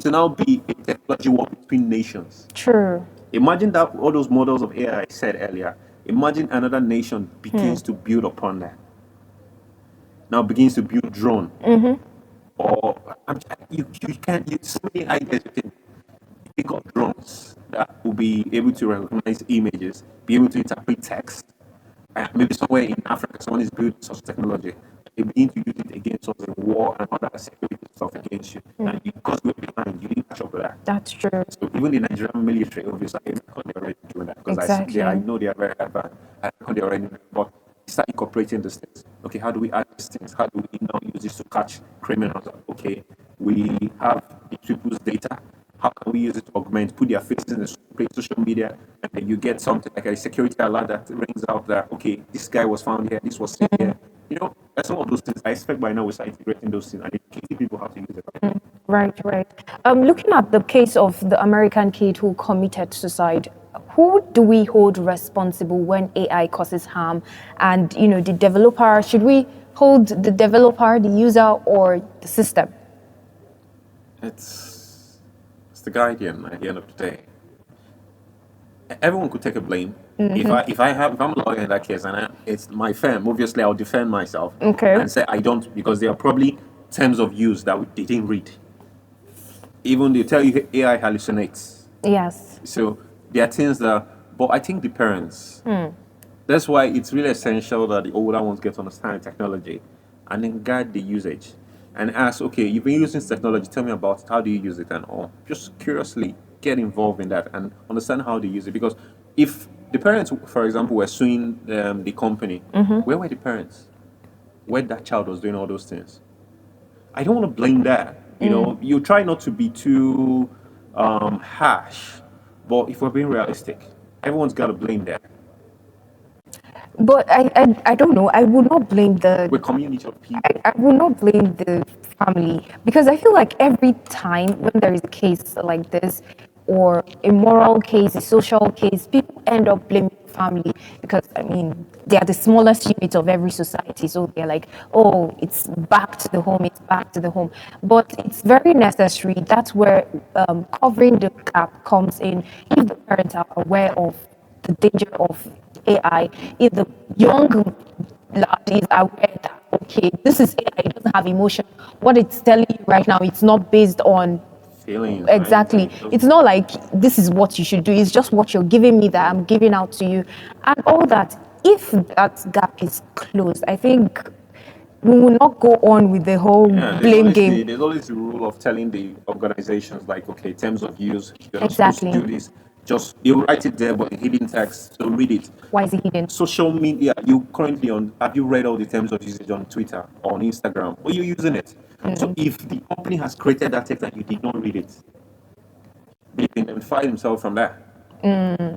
will now be a technology war between nations. True. Imagine that all those models of AI I said earlier. Imagine another nation begins to build upon that. Now begins to build drone. Or you can't use so many ideas. You can pick up drones that will be able to recognize images, be able to interpret text. Maybe somewhere in Africa, someone is building such technology. They begin to use it against us in war and other security stuff against you. And because we're behind, you didn't catch up with that. That's true. So even the Nigerian military, obviously, they're already doing that because Exactly. I know they are very advanced. I know they're already, but start incorporating these things. Okay, how do we add these things? How do we now use this to catch criminals? Okay, we have these people's data. How can we use it to augment, put their faces in the social media, and then you get something like a security alert that rings out that, okay, this guy was found here, this was seen here. You know, that's some of those things. I expect by now we start integrating those things and educating people how to use it. Right. Looking at the case of the American kid who committed suicide, who do we hold responsible when AI causes harm? And, the developer, should we hold the developer, the user, or the system? It's the guardian at the end of the day. Everyone could take a blame. If I'm a lawyer in that case and it's my firm, obviously I'll defend myself and say I don't, because there are probably terms of use that they didn't read. Even they tell you AI hallucinates. Yes. So there are things that, but I think the parents. That's why it's really essential that the older ones get to understand technology and then guide the usage and ask, okay, you've been using this technology, tell me about it, how do you use it and all. Just curiously get involved in that and understand how they use it. Because if the parents, for example, were suing the company, where were the parents? Where that child was doing all those things? I don't want to blame that. You try not to be too harsh, but if we're being realistic, everyone's got to blame that. But I don't know. I would not blame the community of people. I will not blame the family because I feel like every time when there is a case like this or a moral case, a social case, people end up blaming family because they are the smallest unit of every society. So they're like, oh, it's back to the home, it's back to the home. But it's very necessary. That's where covering the gap comes in. If the parents are aware of the danger of AI, if the young lad is aware that, okay, this is AI, it doesn't have emotion. What it's telling you right now, it's not based on feelings. Exactly. It's not like this is what you should do. It's just what you're giving me that I'm giving out to you. And all that. If that gap is closed, I think we will not go on with the whole blame game. There's always the rule of telling the organizations, like, okay, terms of use, you're not Exactly. supposed to do this. Just, you write it there, but in hidden text, so read it. Why is it hidden? Social media, have you read all the terms of usage on Twitter or on Instagram? Or you're using it? So if the company has created that text and you did not read it, they can identify themselves from that.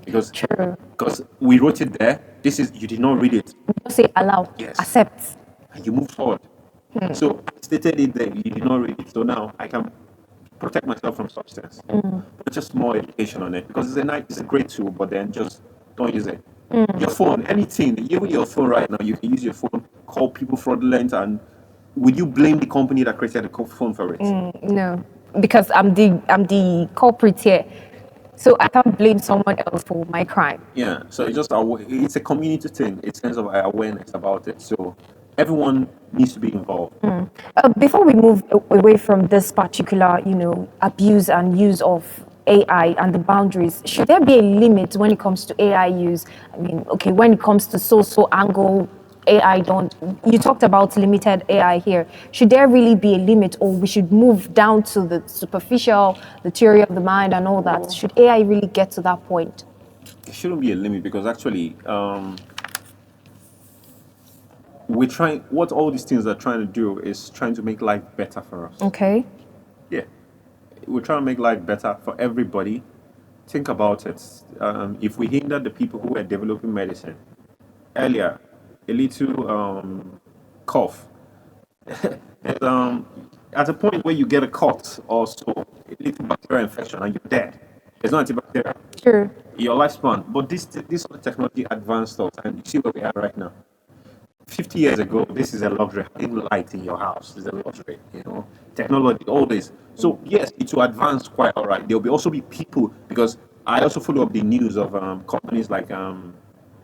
Because we wrote it there, you did not read it. Just say allow, Yes. accept. And you move forward. So I stated it there, you did not read it. So now I can protect myself from such things. But just more education on it because it's a great tool, but then just don't use it. Your phone, anything, even your phone right now, you can use your phone, call people fraudulent, and would you blame the company that created the phone for it? No, because I'm the culprit here, so I can't blame someone else for my crime. Yeah, so it's a community thing. It's sense of awareness about it. So everyone needs to be involved. Before we move away from this particular, abuse and use of AI and the boundaries, should there be a limit when it comes to AI use? I mean, okay, when it comes to so angle AI, don't you talked about limited AI here? Should there really be a limit, or we should move down to the superficial, the theory of the mind, and all that? Should AI really get to that point? There shouldn't be a limit because actually, we're trying. What all these things are trying to do is trying to make life better for us. Okay. Yeah, we're trying to make life better for everybody. Think about it. If we hinder the people who are developing medicine earlier, a little cough, and, at a point where you get a cut or so, a little bacterial infection, and you're dead. There's no antibacterial. Sure. Your lifespan. But this sort of technology advanced us, and you see where we are right now. 50 years ago, this is a luxury. Having light in your house is a luxury, technology, all this. So, yes, it will advance quite all right. There will also be people, because I also follow up the news of companies like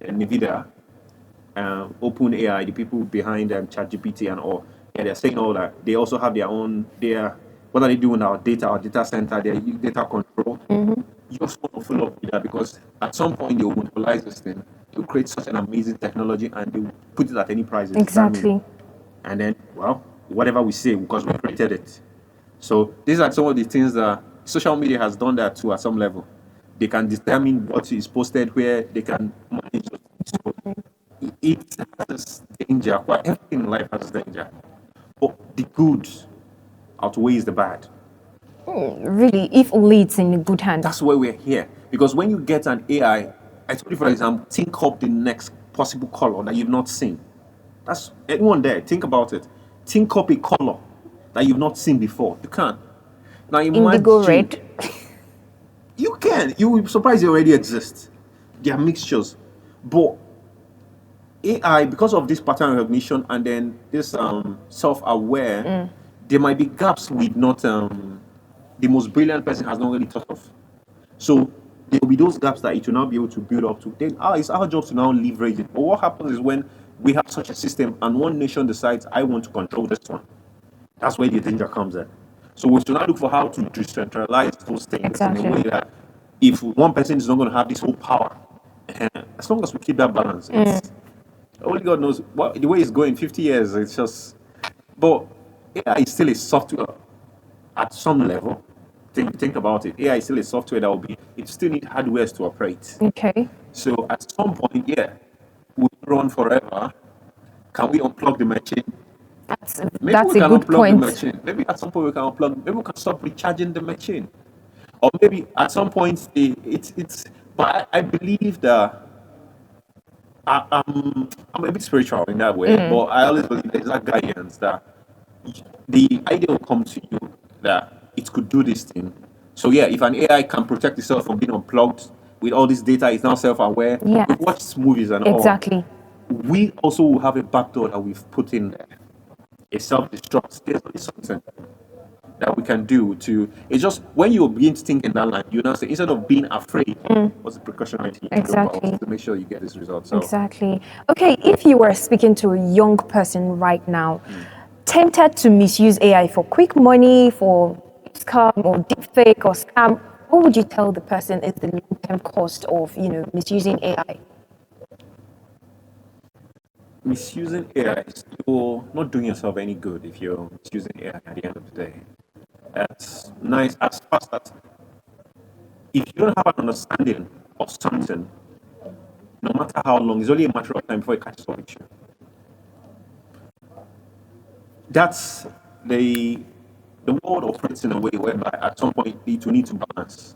NVIDIA, OpenAI, the people behind ChatGPT and all. Yeah, they're saying all that. They also have their own, what are they doing now? Our data center, their data control. You also want to follow up with that because at some point they'll monopolize this thing. They'll create such an amazing technology and they'll put it at any price. Exactly. And then, well, whatever we say, because we created it. So these are some of the things that social media has done that to at some level. They can determine what is posted where, they can manage it. So it has danger. Well, everything in life has danger. But the good outweighs the bad. Really, if only it's in good hands. That's why we're here. Because when you get an AI, I told you, for example, think up the next possible color that you've not seen. That's anyone there. Think about it. Think up a color that you've not seen before. You can't. Now imagine. Indigo red. You can. You will be surprised they already exist. They are mixtures. But AI, because of this pattern recognition and then this self-aware, there might be gaps with not the most brilliant person has not really thought of. So there will be those gaps that it will now be able to build up to. Then it's our job to now leverage it. But what happens is when we have such a system and one nation decides, I want to control this one, that's where the danger comes in. So we should now look for how to decentralize those things in a way that if one person is not going to have this whole power, as long as we keep that balance, only God knows what the way it's going. 50 years, it's just. But AI is still a software at some level. Think about it. AI is still a software that will be. It still need hardware to operate. Okay. So at some point, we run forever. Can we unplug the machine? Maybe That's we a can good unplug point. the machine. Maybe at some point we can unplug. Maybe we can stop recharging the machine, or maybe at some point it's. But I believe that I'm a bit spiritual in that way, but I always believe there's that guidance that the idea will come to you that it could do this thing. So if an AI can protect itself from being unplugged with all this data, it's now self-aware. Yes. We've watched movies and all. Exactly. We also will have a backdoor that we've put in there. A self-destruct. There's something that we can do to. It's just when you begin to think in that line, you now say instead of being afraid, what's the precautionary thing you do about Exactly. to make sure you get this result? So Exactly. Okay, if you were speaking to a young person right now, tempted to misuse AI for quick money, for scam or deepfake or scam, what would you tell the person is the long-term cost of, misusing AI? misusing AI, you're not doing yourself any good if you're misusing AI at the end of the day. That's nice as fast as if you don't have an understanding of something, no matter how long, it's only a matter of time before it catches up with you. That's the world operates in a way whereby at some point it will need to balance.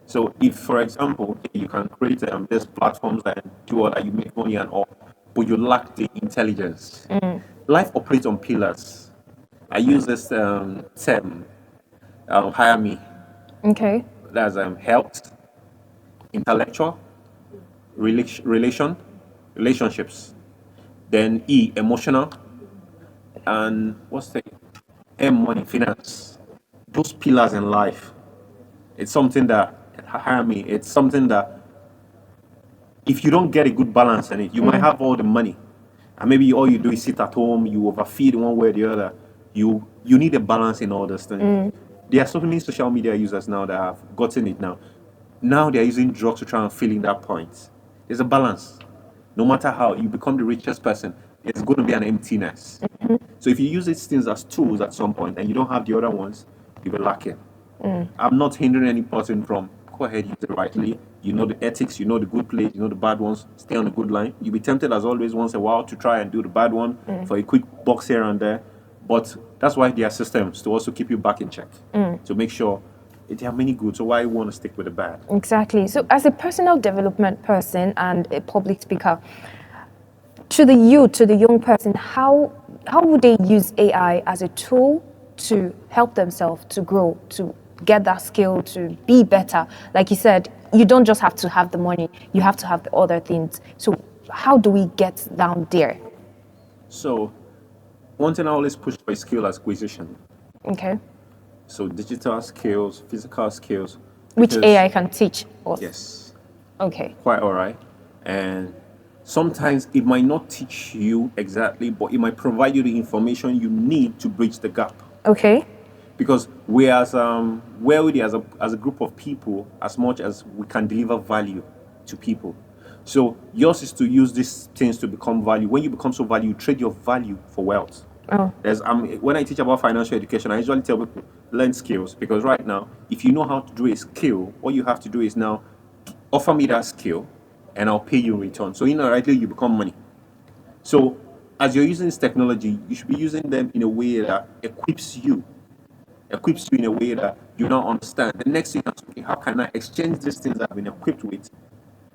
So if, for example, you can create these platforms that do all that, you make money and all, but you lack the intelligence, Life operates on pillars. I use this term, hire me. Okay. That's health, intellectual, relation, relationships. Then E, emotional, and what's the M, money, finance. Those pillars in life. It's something that hire me. It's something that if you don't get a good balance in it, you might have all the money, and maybe all you do is sit at home, you overfeed one way or the other. You need a balance in all this thing. There are so many social media users now that have gotten it now. Now they're using drugs to try and fill in that point. There's a balance. No matter how you become the richest person, there's going to be an emptiness. So if you use these things as tools at some point and you don't have the other ones, you'll be lacking. I'm not hindering any person from go ahead, use it rightly. You know the ethics, you know the good plays, you know the bad ones. Stay on the good line. You'll be tempted as always once in a while to try and do the bad one for a quick box here and there. But that's why there are systems to also keep you back in check to make sure there are many good. So why you want to stick with the bad? Exactly. So, as a personal development person and a public speaker, to the youth, to the young person, how would they use AI as a tool to help themselves to grow, to get that skill, to be better? Like you said, you don't just have to have the money; you have to have the other things. So, how do we get down there? So one thing I always push for is skill acquisition. Okay. So digital skills, physical skills. Which Because AI can teach us. yes, Okay. quite all right. And sometimes it might not teach you exactly, but it might provide you the information you need to bridge the gap. Okay. Because we as wealthy as a group of people, as much as we can deliver value to people. So yours is to use these things to become value. When you become so value, you trade your value for wealth. Oh. There's when I teach about financial education, I usually tell people learn skills, because right now, if you know how to do a skill, all you have to do is now offer me that skill, and I'll pay you in return. So indirectly, you become money. So as you're using this technology, you should be using them in a way that equips you in a way that you don't understand. The next thing is, okay, how can I exchange these things I've been equipped with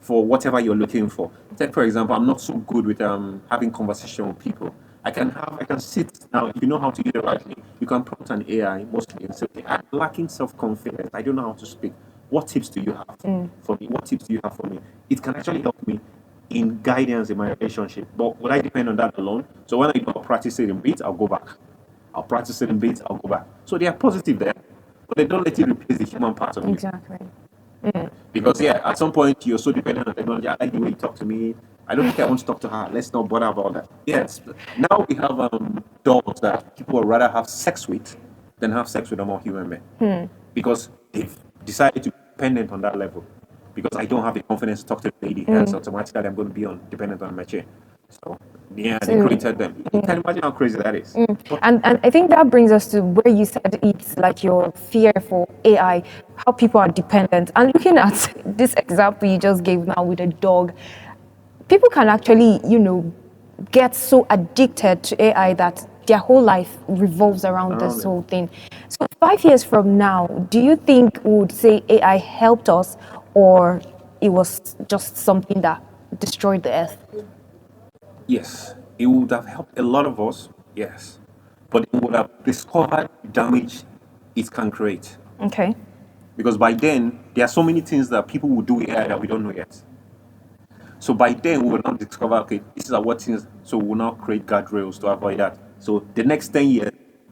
for whatever you're looking for? Take for example, I'm not so good with having conversation with people. I can sit now. If you know how to use it rightly, you can prompt an AI mostly and say, okay, I'm lacking self-confidence. I don't know how to speak. What tips do you have for me? What tips do you have for me? It can actually help me in guidance in my relationship. But would I depend on that alone? So when I do practice it in bits, I'll go back. I'll practice it in bits, I'll go back. So they are positive there, but they don't let you replace the human part of you. Exactly. Because yeah, at some point you're so dependent on technology. I like the way you talk to me. I don't think I want to talk to her. Let's not bother about that. Yes. Now we have dogs that people would rather have sex with than have sex with a more human being. Because they've decided to be dependent on that level. Because I don't have the confidence to talk to the lady, hence automatically I'm going to be dependent on my chain. So yeah, they created them. You can imagine how crazy that is. And I think that brings us to where you said it's like your fear for AI, how people are dependent. And looking at this example you just gave now with a dog, people can actually, get so addicted to AI that their whole life revolves around this whole thing. So 5 years from now, do you think we would say AI helped us, or it was just something that destroyed the earth? Yes, it would have helped a lot of us, yes. But it would have discovered damage it can create. Okay. Because by then, there are so many things that people will do with AI that we don't know yet. So by then, we will now discover, okay, this is what things, so we'll now create guardrails to avoid that. So the next 10 years,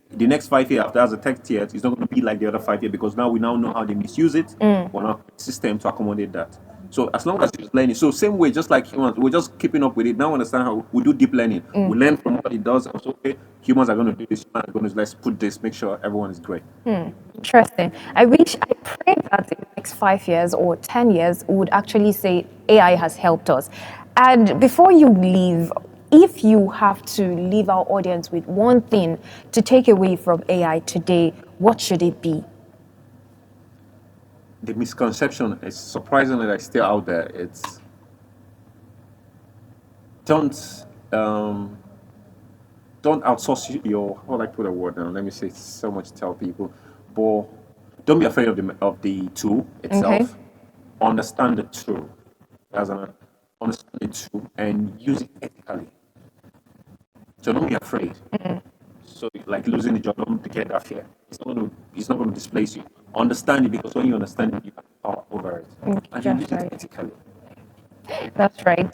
the next 5 years after the tech years, it's not going to be like the other 5 years, because now we now know how they misuse it. We're now system to accommodate that. So as long as you're learning, so same way, just like humans, we're just keeping up with it. Now understand how we do deep learning. We learn from what it does. Also, okay, humans are going to do this. Humans are going to let's put this, make sure everyone is great. Interesting. I pray that in the next 5 years or 10 years, we would actually say AI has helped us. And before you leave, if you have to leave our audience with one thing to take away from AI today, what should it be? The misconception is surprisingly like still out there. It's don't outsource your, how do I put a word now? Let me say, so much to tell people, but don't be afraid of the tool itself. Okay. Understand the tool, understand the tool, and use it ethically. So don't be afraid. So like losing the job, don't get that fear. It's not going to displace you. Understand it, because when you understand it, you have power over it, and you use That's it right. ethically. That's right.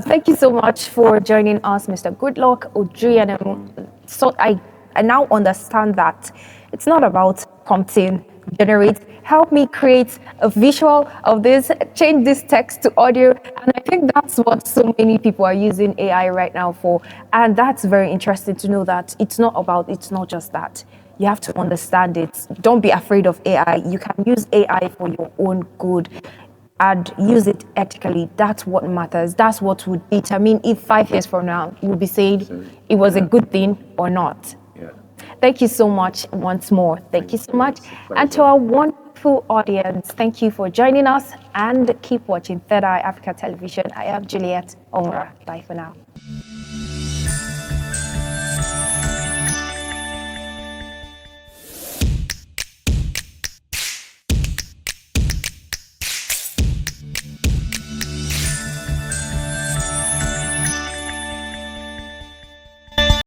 Thank you so much for joining us, Mr. Goodluck Ojuyenum. So I now understand that it's not about prompting, generate, help me create a visual of this, change this text to audio. And I think that's what so many people are using AI right now for. And that's very interesting to know that it's not just that. You have to understand it. Don't be afraid of AI. You can use AI for your own good and use it ethically. That's what matters. That's what would determine if 5 years from now you'll be saying it was a good thing or not. Yeah. Thank you so much once more. Thank you so much. It's a And to pleasure. our wonderful audience, thank you for joining us and keep watching Third Eye Africa Television. I am Juliet Omra. Bye for now.